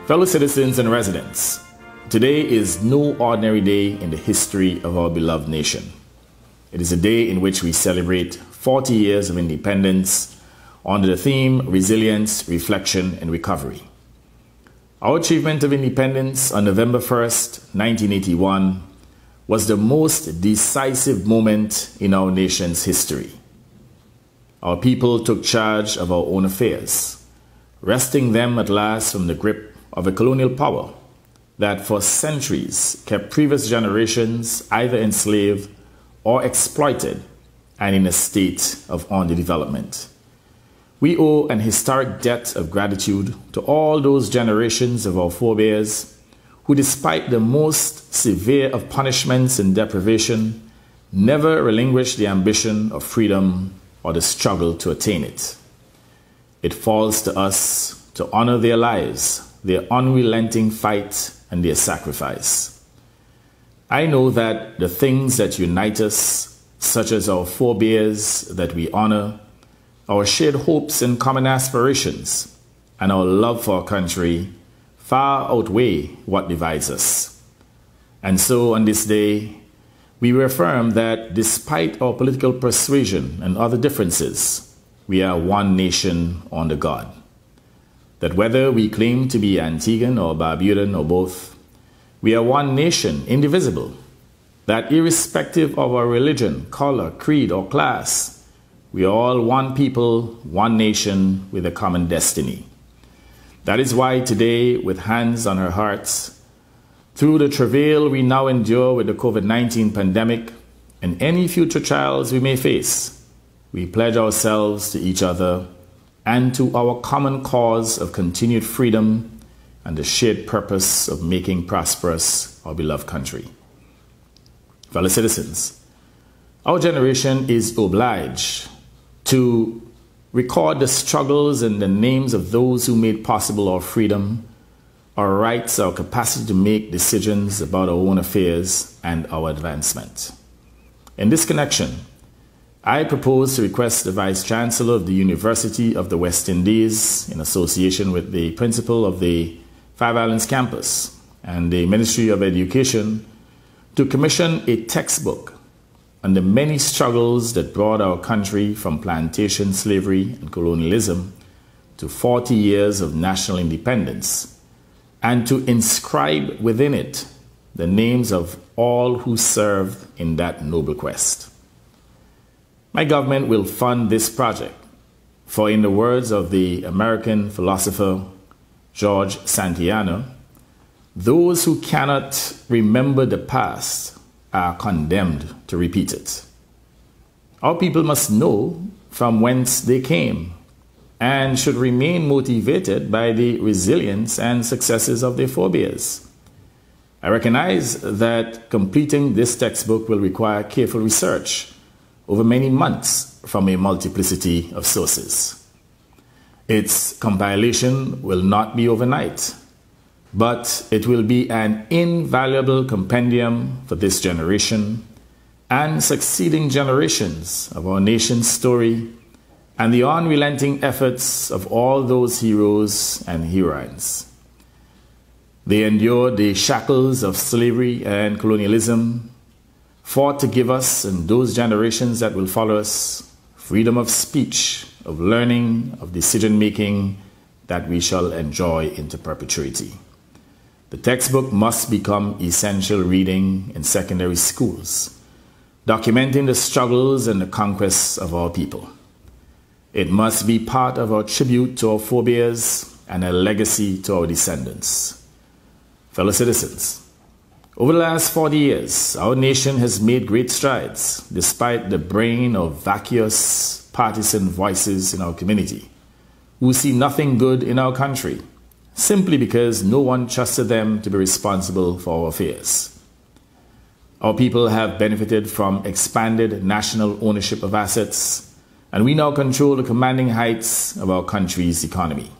Fellow citizens and residents, today is no ordinary day in the history of our beloved nation. It is a day in which we celebrate 40 years of independence under the theme Resilience, Reflection, and Recovery. Our achievement of independence on November 1st, 1981 was the most decisive moment in our nation's history. Our people took charge of our own affairs, wresting them at last from the grip of a colonial power that for centuries kept previous generations either enslaved or exploited and in a state of underdevelopment. We owe an historic debt of gratitude to all those generations of our forebears who, despite the most severe of punishments and deprivation, never relinquished the ambition of freedom or the struggle to attain it. It falls to us to honor their lives, their unrelenting fight, and their sacrifice. I know that the things that unite us, such as our forebears that we honor, our shared hopes and common aspirations, and our love for our country, far outweigh what divides us. And so on this day, we reaffirm that despite our political persuasion and other differences, we are one nation under God. That whether we claim to be Antiguan or Barbudan or both, we are one nation, indivisible. That irrespective of our religion, color, creed, or class, we are all one people, one nation with a common destiny. That is why today, with hands on our hearts, through the travail we now endure with the COVID-19 pandemic and any future trials we may face, we pledge ourselves to each other and to our common cause of continued freedom and the shared purpose of making prosperous our beloved country. Fellow citizens, our generation is obliged to record the struggles and the names of those who made possible our freedom, our rights, our capacity to make decisions about our own affairs, and our advancement. In this connection, I propose to request the Vice Chancellor of the University of the West Indies, in association with the Principal of the Five Islands campus and the Ministry of Education, to commission a textbook on the many struggles that brought our country from plantation slavery and colonialism to 40 years of national independence, and to inscribe within it the names of all who served in that noble quest. My government will fund this project, for in the words of the American philosopher George Santayana, those who cannot remember the past are condemned to repeat it. Our people must know from whence they came and should remain motivated by the resilience and successes of their forebears. I recognize that completing this textbook will require careful research over many months from a multiplicity of sources. Its compilation will not be overnight, but it will be an invaluable compendium for this generation and succeeding generations of our nation's story and the unrelenting efforts of all those heroes and heroines. They endured the shackles of slavery and colonialism, fought to give us and those generations that will follow us freedom of speech, of learning, of decision-making that we shall enjoy into perpetuity. The textbook must become essential reading in secondary schools, documenting the struggles and the conquests of our people. It must be part of our tribute to our forebears and a legacy to our descendants. Fellow citizens, over the last 40 years, our nation has made great strides despite the brain of vacuous partisan voices in our community who see nothing good in our country simply because no one trusted them to be responsible for our affairs. Our people have benefited from expanded national ownership of assets, and we now control the commanding heights of our country's economy.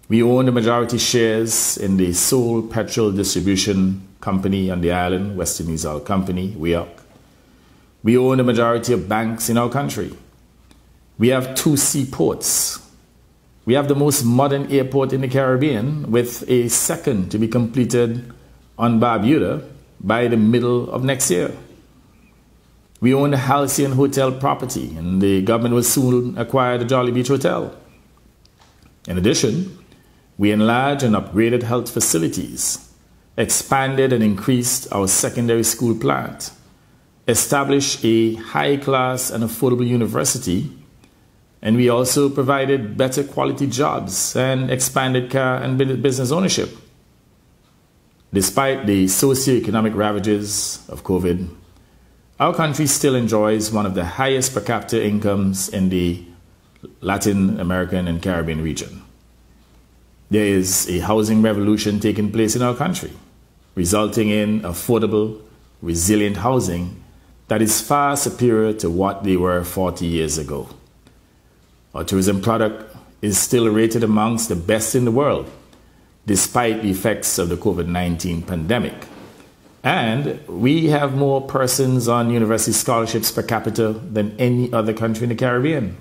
We own the majority shares in the sole petrol distribution company on the island, West Indies Oil Company, WEOC. We own the majority of banks in our country. We have 2 seaports, We have the most modern airport in the Caribbean, with a second to be completed on Barbuda by the middle of next year. We own the Halcyon Hotel property, and the government will soon acquire the Jolly Beach Hotel. In addition, we enlarged and upgraded health facilities, expanded and increased our secondary school plant, established a high-class and affordable university, and we also provided better quality jobs and expanded car and business ownership. Despite the socio-economic ravages of COVID, our country still enjoys one of the highest per capita incomes in the Latin American and Caribbean region. There is a housing revolution taking place in our country, resulting in affordable, resilient housing that is far superior to what they were 40 years ago. Our tourism product is still rated amongst the best in the world, despite the effects of the COVID-19 pandemic. And we have more persons on university scholarships per capita than any other country in the Caribbean.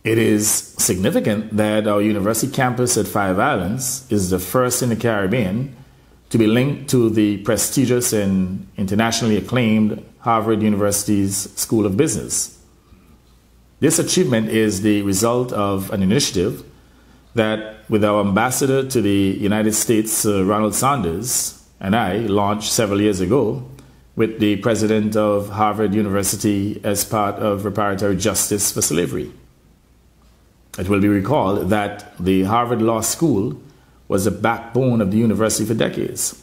It is significant that our university campus at Five Islands is the first in the Caribbean to be linked to the prestigious and internationally acclaimed Harvard University's School of Business. This achievement is the result of an initiative that, with our ambassador to the United States, Ronald Saunders, and I launched several years ago with the president of Harvard University as part of reparatory justice for slavery. It will be recalled that the Harvard Law School was the backbone of the university for decades.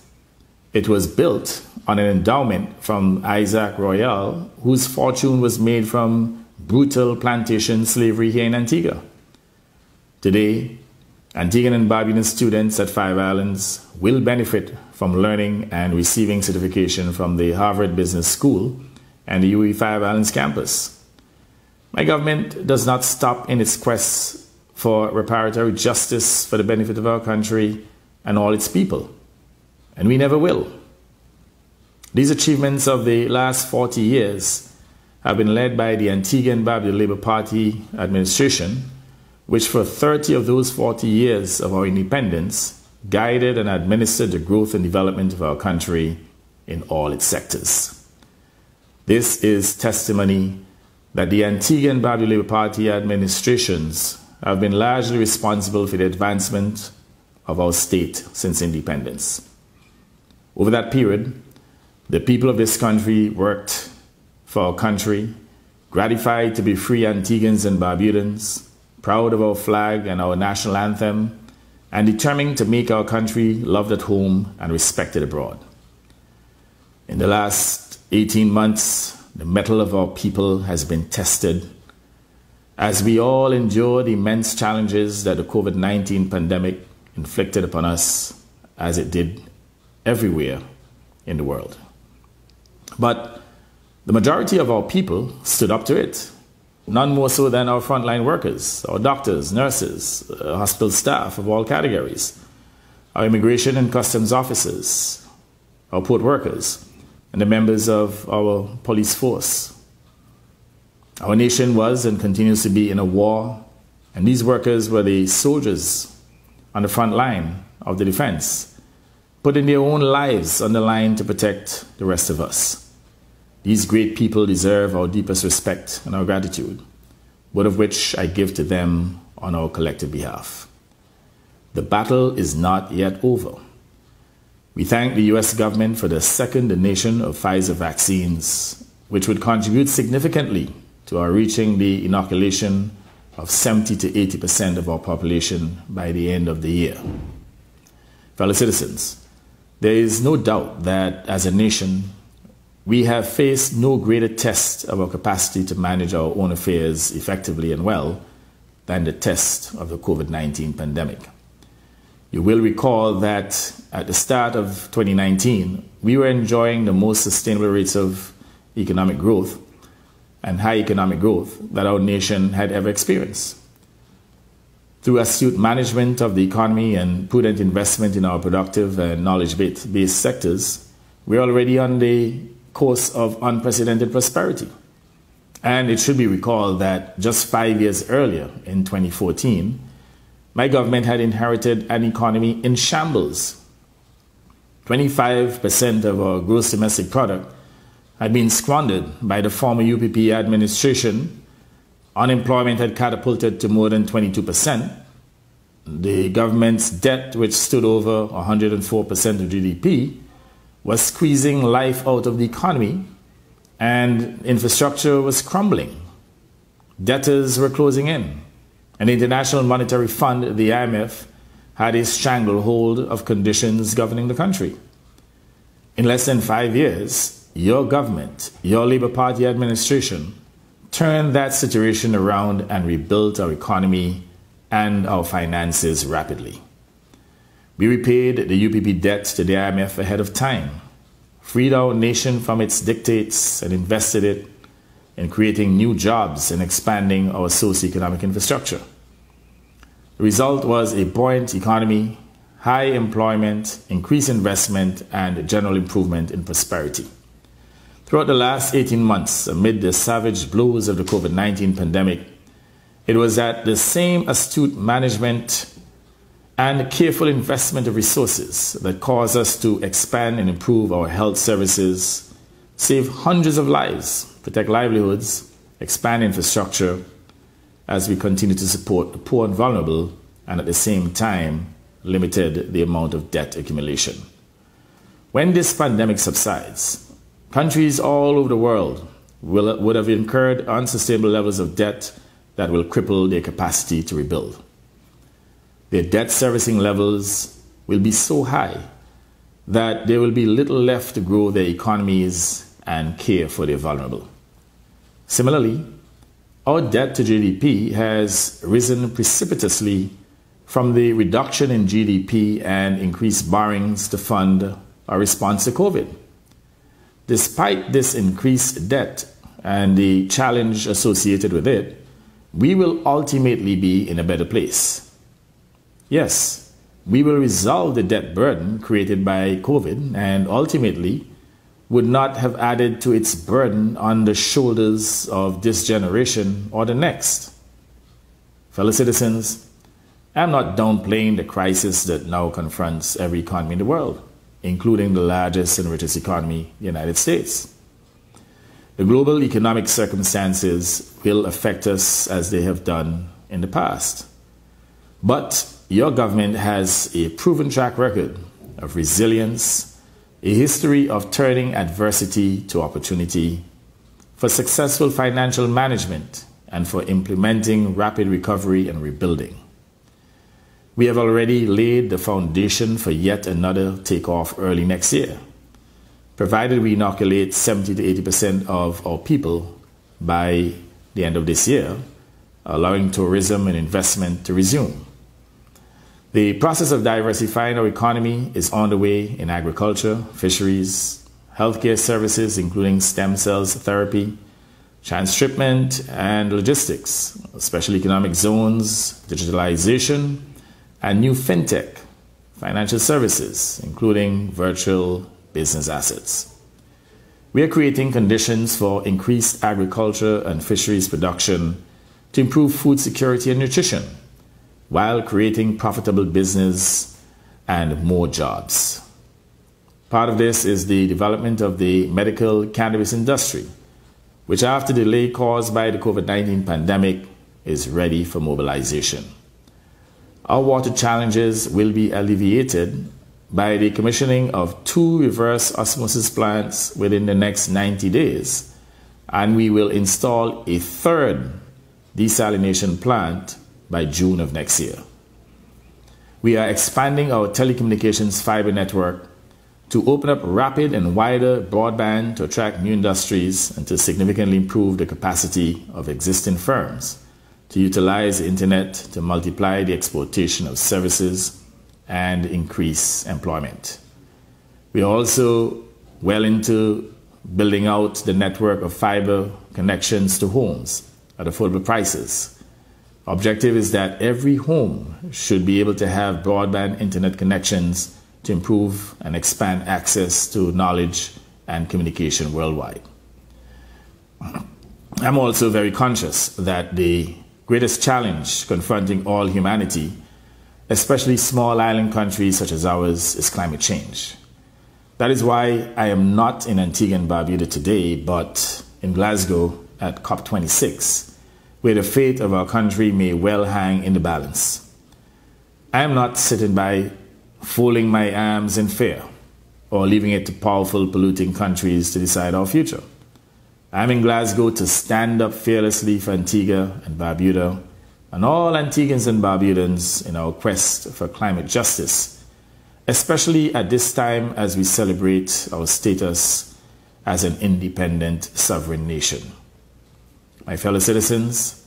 It was built on an endowment from Isaac Royale, whose fortune was made from brutal plantation slavery here in Antigua. Today, Antiguan and Barbudan students at Five Islands will benefit from learning and receiving certification from the Harvard Business School and the UE Five Islands campus. My government does not stop in its quest for reparatory justice for the benefit of our country and all its people, and we never will. These achievements of the last 40 years have been led by the Antigua and Barbuda Labour Party administration, which for 30 of those 40 years of our independence guided and administered the growth and development of our country in all its sectors. This is testimony that the Antigua and Barbuda Labour Party administrations have been largely responsible for the advancement of our state since independence. Over that period, the people of this country worked for our country, gratified to be free Antiguans and Barbudans, proud of our flag and our national anthem, and determined to make our country loved at home and respected abroad. In the last 18 months, the mettle of our people has been tested as we all endure the immense challenges that the COVID-19 pandemic inflicted upon us, as it did everywhere in the world. But the majority of our people stood up to it, none more so than our frontline workers, our doctors, nurses, hospital staff of all categories, our immigration and customs officers, our port workers, and the members of our police force. Our nation was and continues to be in a war, and these workers were the soldiers on the front line of the defense, putting their own lives on the line to protect the rest of us. These great people deserve our deepest respect and our gratitude, both of which I give to them on our collective behalf. The battle is not yet over. We thank the U.S. government for the second donation of Pfizer vaccines, which would contribute significantly to our reaching the inoculation of 70 to 80% of our population by the end of the year. Fellow citizens, there is no doubt that as a nation, we have faced no greater test of our capacity to manage our own affairs effectively and well than the test of the COVID-19 pandemic. You will recall that at the start of 2019, we were enjoying the most sustainable rates of economic growth and high economic growth that our nation had ever experienced. Through astute management of the economy and prudent investment in our productive and knowledge-based sectors, we're already on the course of unprecedented prosperity. And it should be recalled that just 5 years earlier, in 2014, my government had inherited an economy in shambles. 25% of our gross domestic product had been squandered by the former UPP administration. Unemployment had catapulted to more than 22%. The government's debt, which stood over 104% of GDP, was squeezing life out of the economy, and infrastructure was crumbling. Debtors were closing in, and the International Monetary Fund, the IMF, had a stranglehold of conditions governing the country. In less than 5 years, your government, your Labour Party administration, turned that situation around and rebuilt our economy and our finances rapidly. We repaid the UPP debt to the IMF ahead of time, freed our nation from its dictates, and invested it in creating new jobs and expanding our socio-economic infrastructure. The result was a buoyant economy, high employment, increased investment, and general improvement in prosperity. Throughout the last 18 months, amid the savage blows of the COVID-19 pandemic, it was that the same astute management and careful investment of resources that caused us to expand and improve our health services, save hundreds of lives, protect livelihoods, expand infrastructure, as we continue to support the poor and vulnerable, and at the same time limited the amount of debt accumulation. When this pandemic subsides, countries all over the world would have incurred unsustainable levels of debt that will cripple their capacity to rebuild. Their debt servicing levels will be so high that there will be little left to grow their economies and care for their vulnerable. Similarly, our debt to GDP has risen precipitously from the reduction in GDP and increased borrowings to fund our response to COVID. Despite this increased debt and the challenge associated with it, we will ultimately be in a better place. Yes, we will resolve the debt burden created by COVID and ultimately would not have added to its burden on the shoulders of this generation or the next. Fellow citizens, I'm not downplaying the crisis that now confronts every economy in the world, including the largest and richest economy, the United States. The global economic circumstances will affect us as they have done in the past. But your government has a proven track record of resilience, a history of turning adversity to opportunity, for successful financial management, and for implementing rapid recovery and rebuilding. We have already laid the foundation for yet another takeoff early next year, provided we inoculate 70 to 80% of our people by the end of this year, allowing tourism and investment to resume. The process of diversifying our economy is on the way in agriculture, fisheries, healthcare services, including stem cells therapy, transshipment, and logistics, special economic zones, digitalization, and new fintech, financial services, including virtual business assets. We are creating conditions for increased agriculture and fisheries production to improve food security and nutrition, while creating profitable business and more jobs. Part of this is the development of the medical cannabis industry, which after the delay caused by the COVID-19 pandemic is ready for mobilization. Our water challenges will be alleviated by the commissioning of 2 reverse osmosis plants within the next 90 days, and we will install a 3rd desalination plant by June of next year. We are expanding our telecommunications fiber network to open up rapid and wider broadband to attract new industries and to significantly improve the capacity of existing firms to utilize the internet to multiply the exportation of services and increase employment. We are also well into building out the network of fiber connections to homes at affordable prices. Objective is that every home should be able to have broadband internet connections to improve and expand access to knowledge and communication worldwide. I'm also very conscious that the greatest challenge confronting all humanity, especially small island countries such as ours, is climate change. That is why I am not in Antigua and Barbuda today, but in Glasgow at COP26, where the fate of our country may well hang in the balance. I am not sitting by folding my arms in fear or leaving it to powerful polluting countries to decide our future. I'm in Glasgow to stand up fearlessly for Antigua and Barbuda and all Antiguans and Barbudans in our quest for climate justice, especially at this time as we celebrate our status as an independent sovereign nation. My fellow citizens,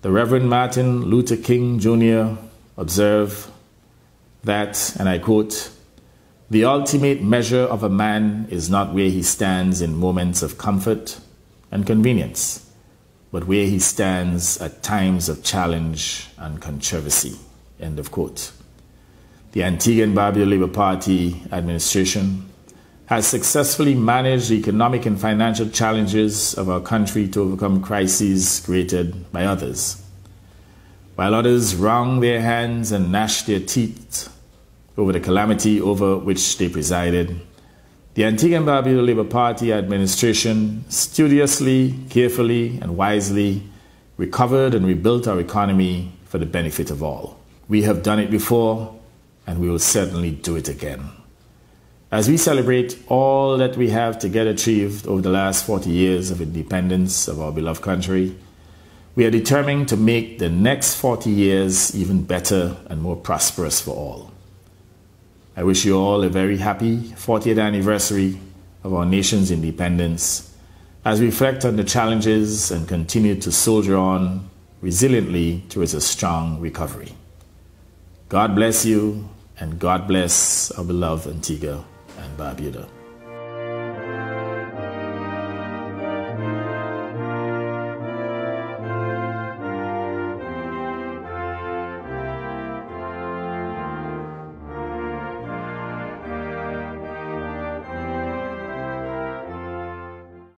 the Reverend Martin Luther King Jr. observed that, and I quote, "The ultimate measure of a man is not where he stands in moments of comfort and convenience, but where he stands at times of challenge and controversy." End of quote. The Antigua and Barbuda Labour Party administration has successfully managed the economic and financial challenges of our country to overcome crises created by others. While others wrung their hands and gnashed their teeth over the calamity over which they presided, the Antigua and Barbuda Labour Party administration studiously, carefully, and wisely recovered and rebuilt our economy for the benefit of all. We have done it before, and we will certainly do it again. As we celebrate all that we have together achieved over the last 40 years of independence of our beloved country, we are determined to make the next 40 years even better and more prosperous for all. I wish you all a very happy 40th anniversary of our nation's independence as we reflect on the challenges and continue to soldier on resiliently towards a strong recovery. God bless you, and God bless our beloved Antigua and Barbuda.